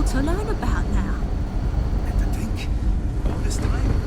more to learn about now. And to think, all this time, alone?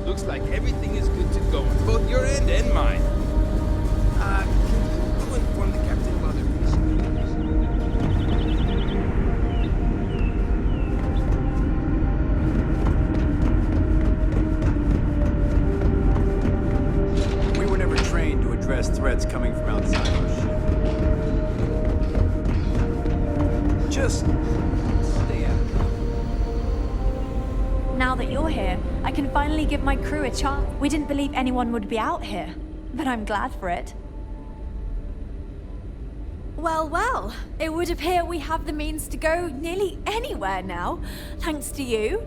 Looks like everything is good to go on both your end and mine. Can you go inform the captain while they're finishing? We were never trained to address threats coming from outside our ship. Just stay out of it. Now that you're here, I can finally give my crew a chance. We didn't believe anyone would be out here, but I'm glad for it. Well, well, it would appear we have the means to go nearly anywhere now, thanks to you.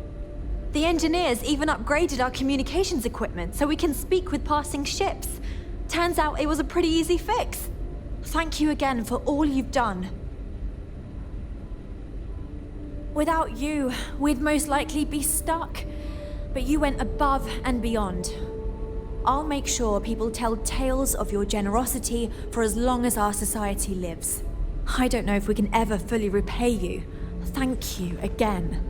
The engineers even upgraded our communications equipment so we can speak with passing ships. Turns out it was a pretty easy fix. Thank you again for all you've done. Without you, we'd most likely be stuck. But you went above and beyond. I'll make sure people tell tales of your generosity for as long as our society lives. I don't know if we can ever fully repay you. Thank you again.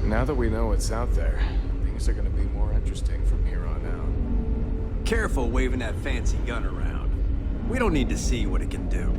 Now that we know what's out there, things are gonna be more interesting from here on out. Careful waving that fancy gun around. We don't need to see what it can do.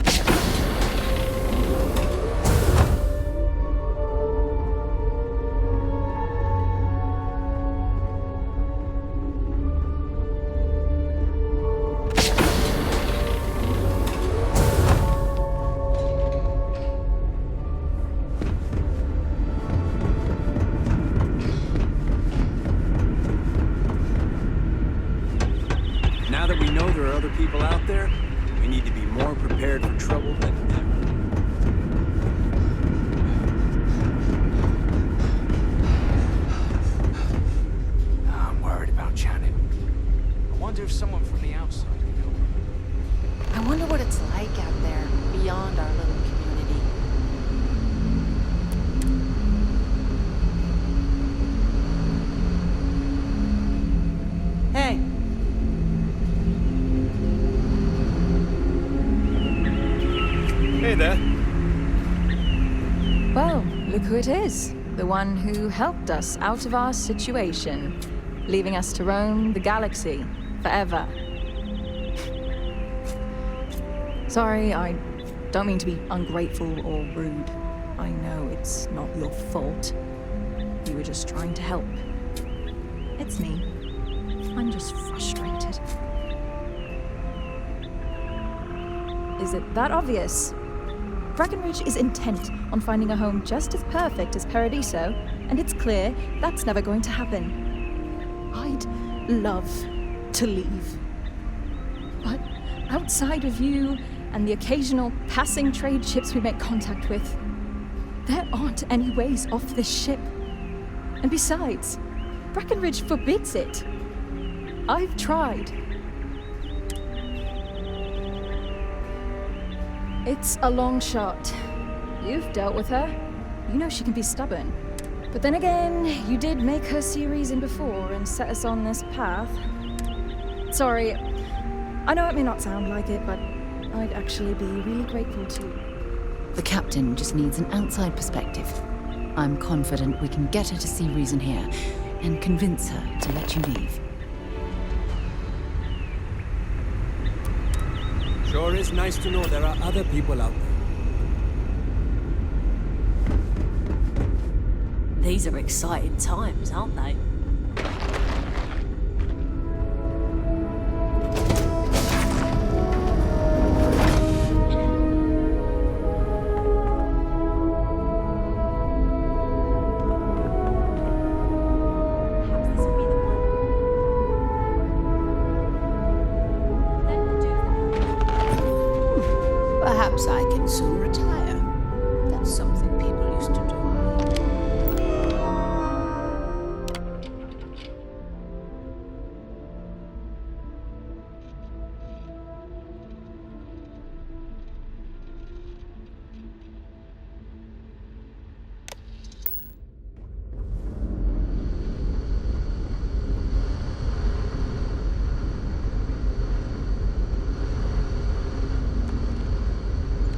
Now that we know there are other people out there, we need to be more prepared for trouble than ever. I'm worried about Janet. I wonder if someone from the outside can help her. I wonder what it's like out there, beyond our little community. Hey. Hey there. Well, look who it is. The one who helped us out of our situation, leaving us to roam the galaxy forever. Sorry, I don't mean to be ungrateful or rude. I know it's not your fault. You were just trying to help. It's me. I'm just frustrated. Is it that obvious? Breckenridge is intent on finding a home just as perfect as Paradiso, and it's clear that's never going to happen. I'd love to leave. But outside of you and the occasional passing trade ships we make contact with, there aren't any ways off this ship. And besides, Breckenridge forbids it. I've tried. It's a long shot. You've dealt with her. You know she can be stubborn. But then again, you did make her see reason before and set us on this path. Sorry, I know it may not sound like it, but I'd actually be really grateful to you. The captain just needs an outside perspective. I'm confident we can get her to see reason here and convince her to let you leave. Sure is nice to know there are other people out there. These are exciting times, aren't they? Perhaps I can soon retire. That's something people used to do.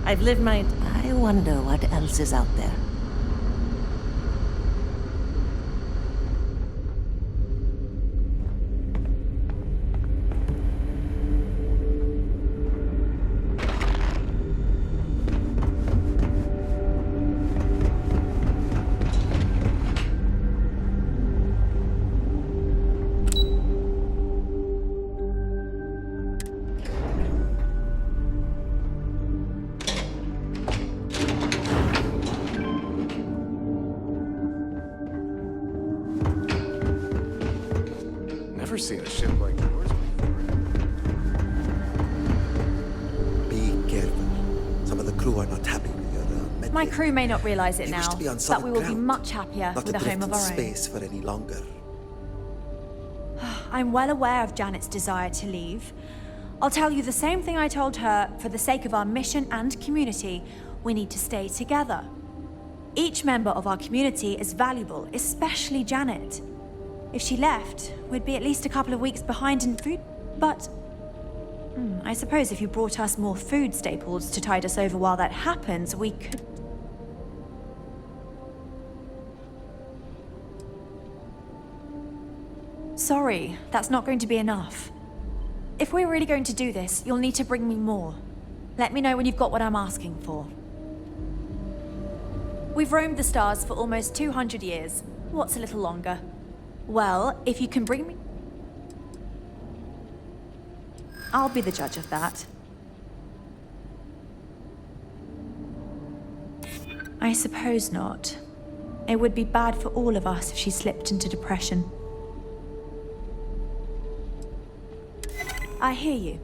I've lived my... I wonder what else is out there. Never seen a ship like yours before. Be careful. Some of the crew are not happy with your med My kit. crew may not realize it They now, wish to be on but solid we will be ground, much happier not with a to home drift of in our own. space for any longer. I'm well aware of Janet's desire to leave. I'll tell you the same thing I told her. For the sake of our mission and community, we need to stay together. Each member of our community is valuable, especially Janet. If she left, we'd be at least a couple of weeks behind in food. But I suppose if you brought us more food staples to tide us over while that happens, we could... Sorry, that's not going to be enough. If we're really going to do this, you'll need to bring me more. Let me know when you've got what I'm asking for. We've roamed the stars for almost 200 years. What's a little longer? Well, if you can bring me... I'll be the judge of that. I suppose not. It would be bad for all of us if she slipped into depression. I hear you.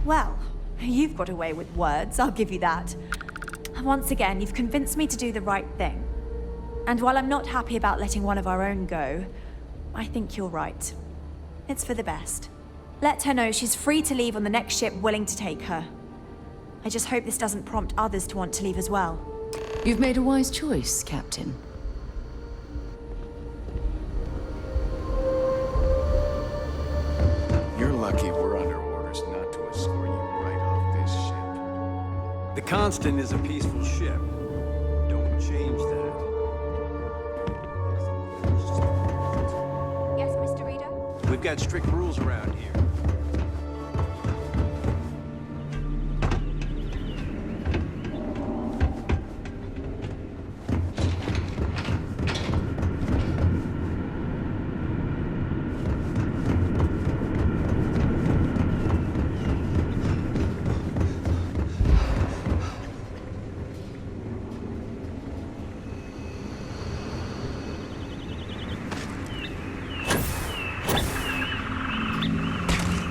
Well, you've got away with words, I'll give you that. Once again, you've convinced me to do the right thing. And while I'm not happy about letting one of our own go, I think you're right. It's for the best. Let her know she's free to leave on the next ship willing to take her. I just hope this doesn't prompt others to want to leave as well. You've made a wise choice, Captain. You're lucky we're under orders not to escort you right off this ship. The Constant is a peaceful ship. Don't change that. Yes, Mr. Reader? We've got strict rules around here.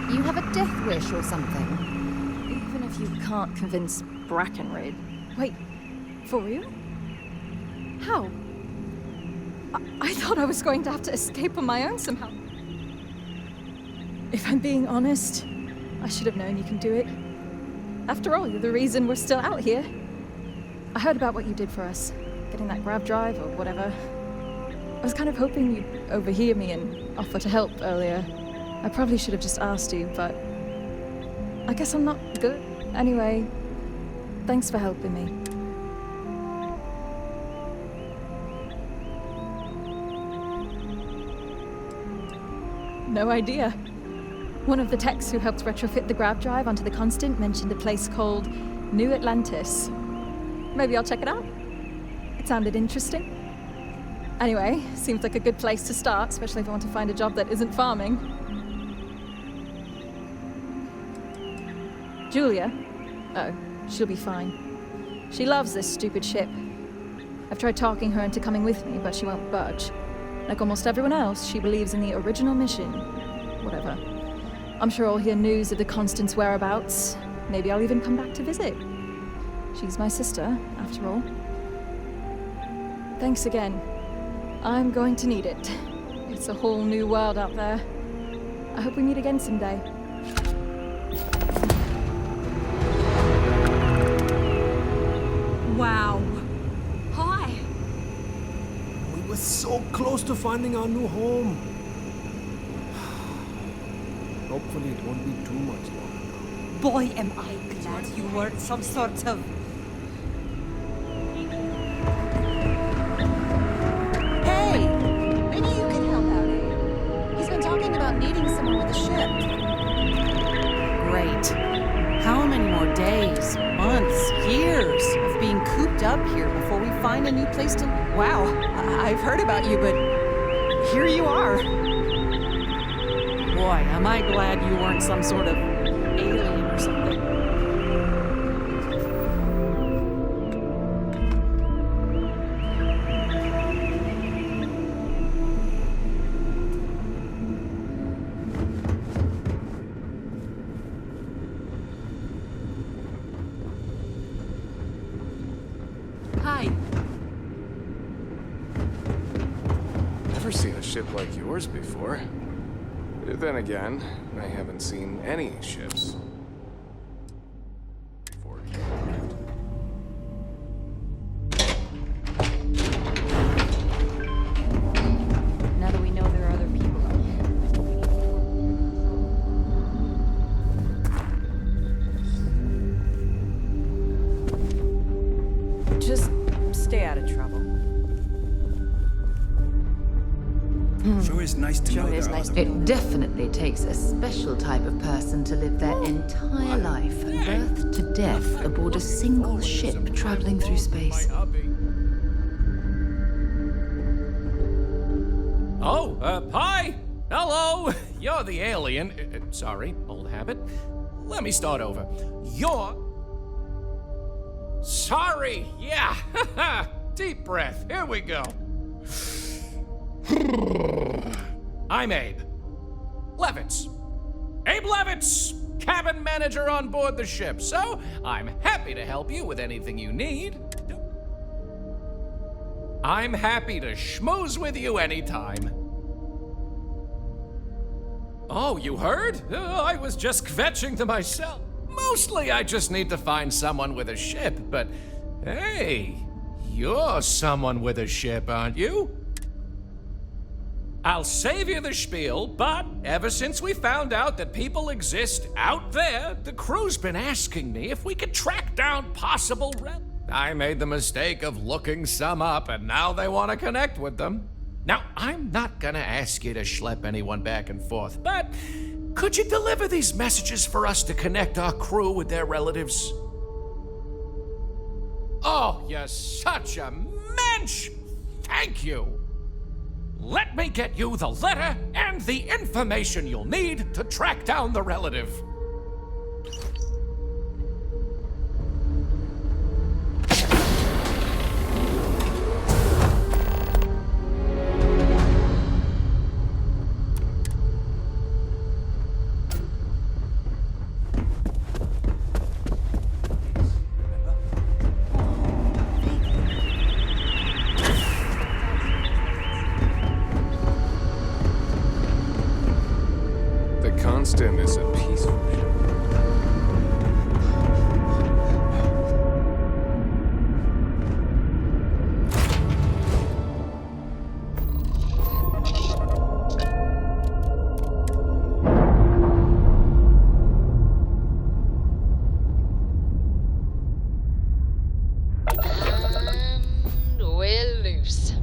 You have a death wish or something? Even if you can't convince Brackenridge... Wait, for real? How? I thought I was going to have to escape on my own somehow. If I'm being honest, I should have known you can do it. After all, you're the reason we're still out here. I heard about what you did for us, getting that grav drive or whatever. I was kind of hoping you'd overhear me and offer to help earlier. I probably should have just asked you, but I guess I'm not good. Anyway, thanks for helping me. No idea. One of the techs who helped retrofit the grav drive onto the Constant mentioned a place called New Atlantis. Maybe I'll check it out. It sounded interesting. Anyway, seems like a good place to start, especially if I want to find a job that isn't farming. Julia? Oh, she'll be fine. She loves this stupid ship. I've tried talking her into coming with me, but she won't budge. Like almost everyone else, she believes in the original mission. Whatever. I'm sure I'll hear news of the Constant's whereabouts. Maybe I'll even come back to visit. She's my sister, after all. Thanks again. I'm going to need it. It's a whole new world out there. I hope we meet again someday. Wow. Hi. We were so close to finding our new home. Hopefully it won't be too much longer. Boy, am I glad you weren't some sort of... Hey! Maybe you can help out, eh? He's been talking about needing someone with a ship. Great. How many more days, months, years of being cooped up here before we find a new place to... Wow, I've heard about you, but here you are. Boy, am I glad you weren't some sort of alien or something. Hi. Never seen a ship like yours before. Then again, I haven't seen any ships. Before it came around. Now that we know there are other people out here. Just stay out of trouble. Sure is nice to know there are other It definitely takes a special type of person to live their entire life, birth to death, aboard a single ship traveling through space. Oh, hi! Hello! You're the alien. Sorry, old habit. Let me start over. You're... Sorry, yeah! Deep breath. Here we go. I'm Abe. Levitz. Abe Levitz! Cabin manager on board the ship, so I'm happy to help you with anything you need. I'm happy to schmooze with you anytime. Oh, you heard? I was just kvetching to myself. Mostly I just need to find someone with a ship, but hey, you're someone with a ship, aren't you? I'll save you the spiel, but ever since we found out that people exist out there, the crew's been asking me if we could track down possible I made the mistake of looking some up, and now they want to connect with them. Now, I'm not gonna ask you to schlep anyone back and forth, but could you deliver these messages for us to connect our crew with their relatives? Oh, you're such a mensch! Thank you! Let me get you the letter and the information you'll need to track down the relative. Constant is a peaceful ship. We're loose.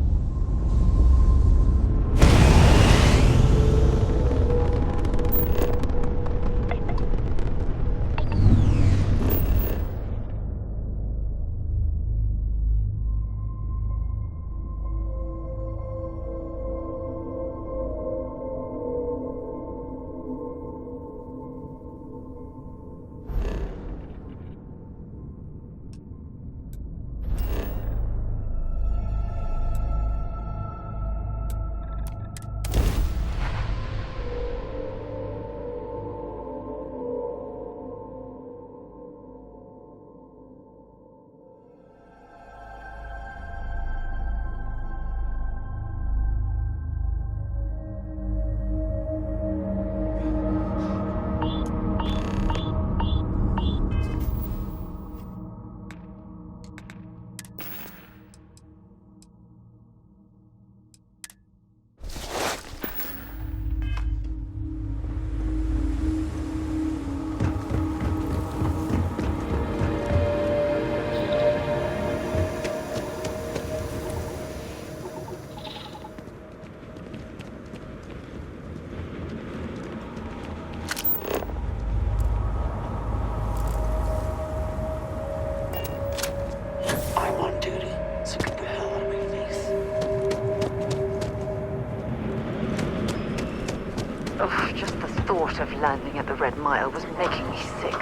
Just the thought of landing at the Red Mile was making me sick.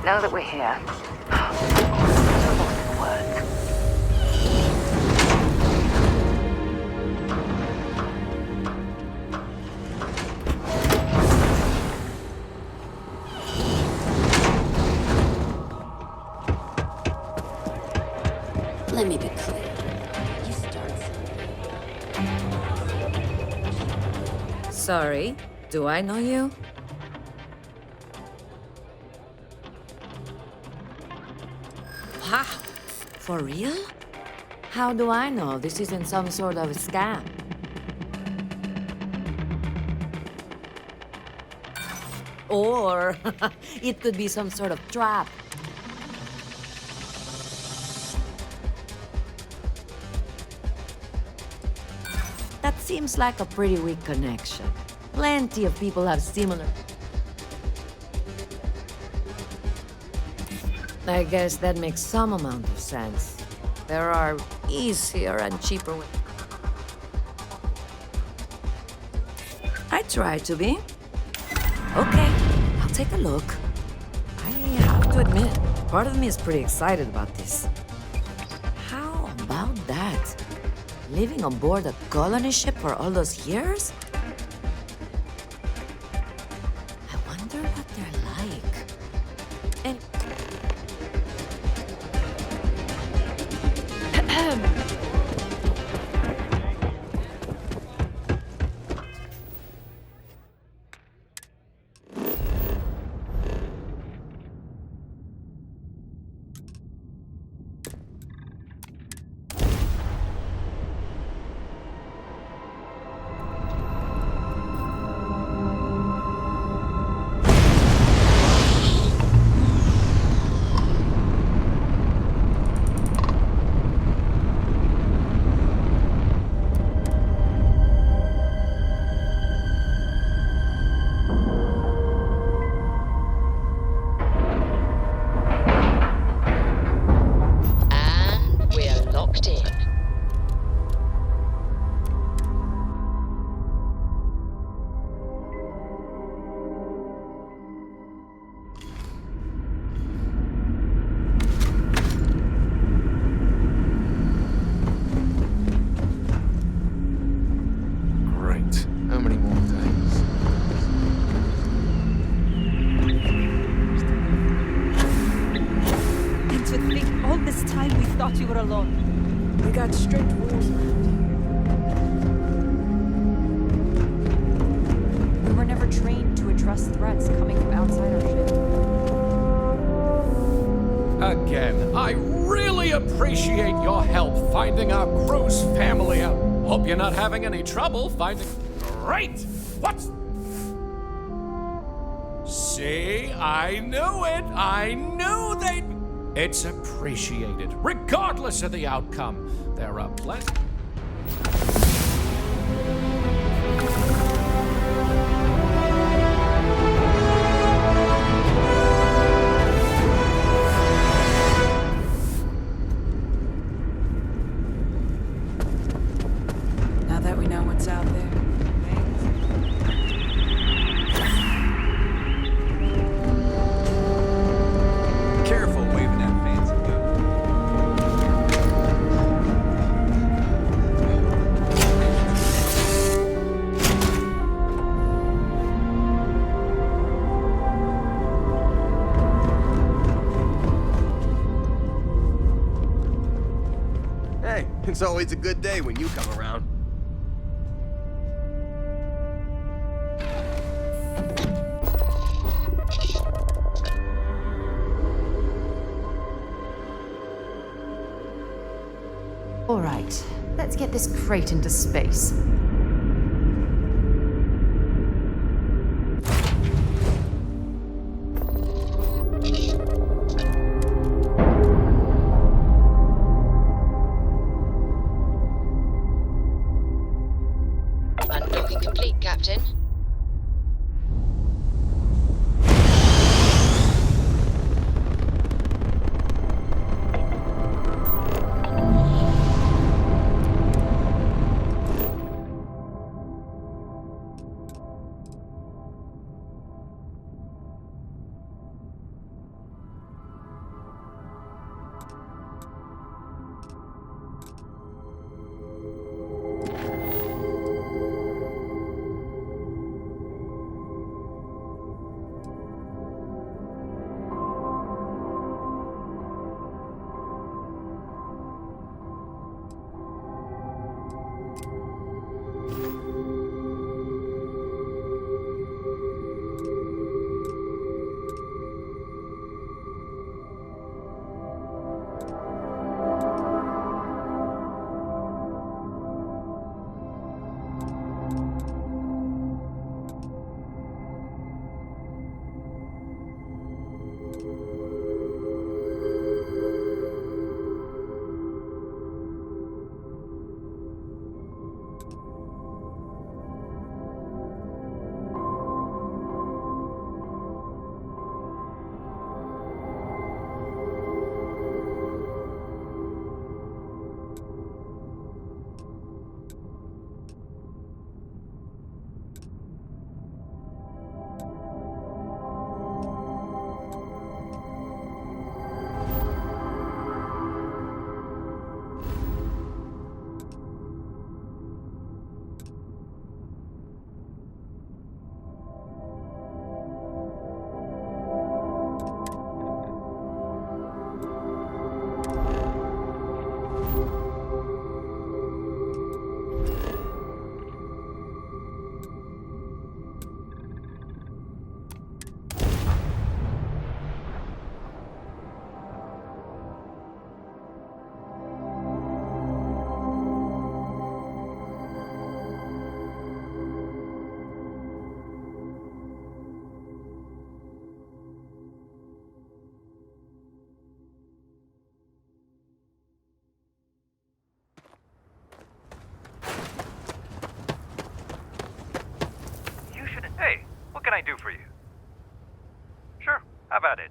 Now that we're here, I'm lost for words. Let me be clear. You start. Sorry, Do I know you? Wow, for real? How do I know this isn't some sort of scam? Or it could be some sort of trap. That seems like a pretty weak connection. Plenty of people have similar... I guess that makes some amount of sense. There are easier and cheaper ways. I try to be. Okay, I'll take a look. I have to admit, part of me is pretty excited about this. How about that? Living on board a colony ship for all those years? I wonder what they're like. And... You were alone. We got strict rules around here. We were never trained to address threats coming from outside our ship. Again, I really appreciate your help finding our crew's family out. Hope you're not having any trouble finding... Great! What's... See, I knew it! I knew they'd... It's appreciated, regardless of the outcome. There are plenty... Now that we know what's out there. Careful waving that fancy gun. Hey, it's always a good day when you come around. All right, let's get this crate into space. Unlocking complete, Captain. can I do for you? Sure, how about it?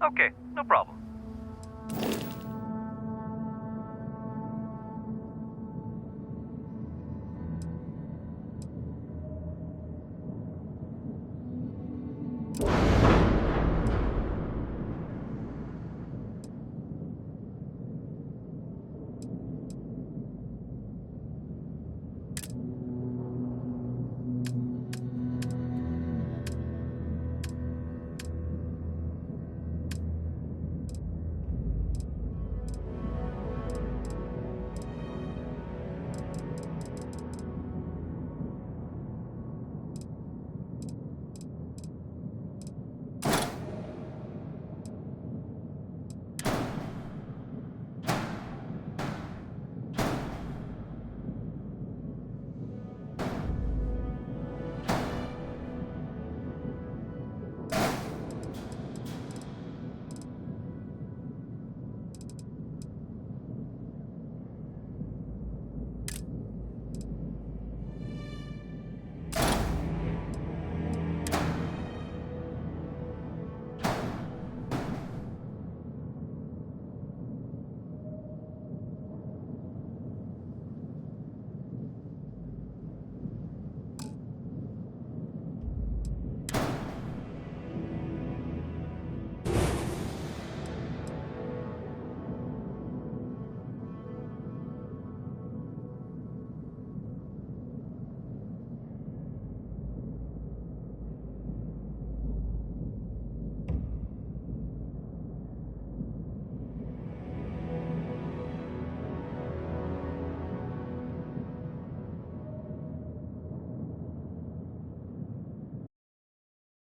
Okay, no problem.